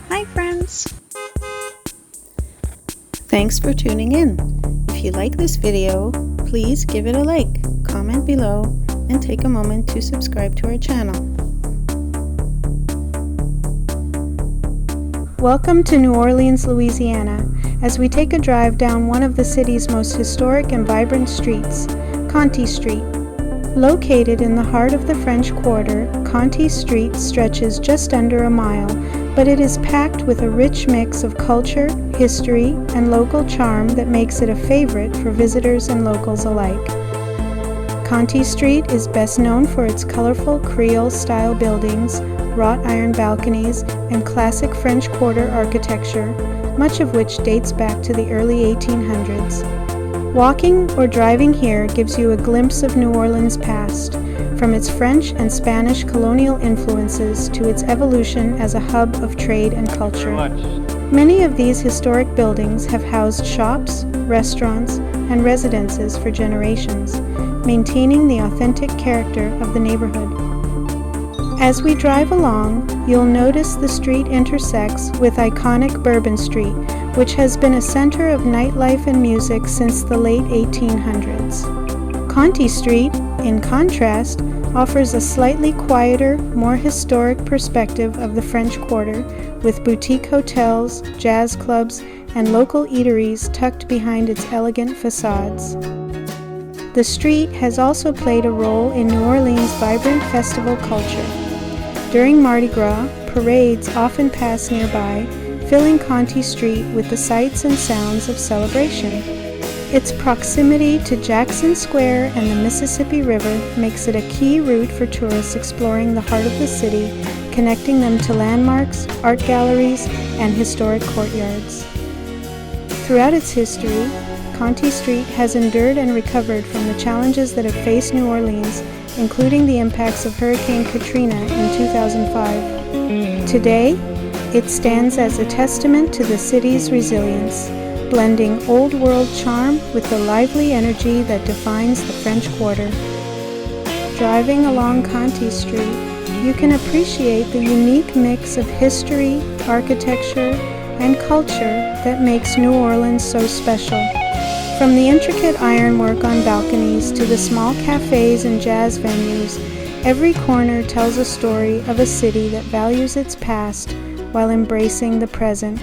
Hi friends! Thanks for tuning in. If you like this video, please give it a like, comment below, and take a moment to subscribe to our channel. Welcome to New Orleans, Louisiana, as we take a drive down one of the city's most historic and vibrant streets, Conti Street. Located in the heart of the French Quarter, Conti Street stretches just under a mile, but it is packed with a rich mix of culture, history, and local charm that makes it a favorite for visitors and locals alike. Conti Street is best known for its colorful Creole-style buildings, wrought iron balconies, and classic French Quarter architecture, much of which dates back to the early 1800s. Walking or driving here gives you a glimpse of New Orleans' past, from its French and Spanish colonial influences to its evolution as a hub of trade and culture. Many of these historic buildings have housed shops, restaurants, and residences for generations, maintaining the authentic character of the neighborhood. As we drive along, you'll notice the street intersects with iconic Bourbon Street, which has been a center of nightlife and music since the late 1800s. Conti Street, in contrast, offers a slightly quieter, more historic perspective of the French Quarter, with boutique hotels, jazz clubs, and local eateries tucked behind its elegant facades. The street has also played a role in New Orleans' vibrant festival culture. During Mardi Gras, parades often pass nearby, filling Conti Street with the sights and sounds of celebration. Its proximity to Jackson Square and the Mississippi River makes it a key route for tourists exploring the heart of the city, connecting them to landmarks, art galleries, and historic courtyards. Throughout its history, Conti Street has endured and recovered from the challenges that have faced New Orleans, including the impacts of Hurricane Katrina in 2005. Today, it stands as a testament to the city's resilience, blending old-world charm with the lively energy that defines the French Quarter. Driving along Conti Street, you can appreciate the unique mix of history, architecture, and culture that makes New Orleans so special. From the intricate ironwork on balconies to the small cafes and jazz venues, every corner tells a story of a city that values its past while embracing the present.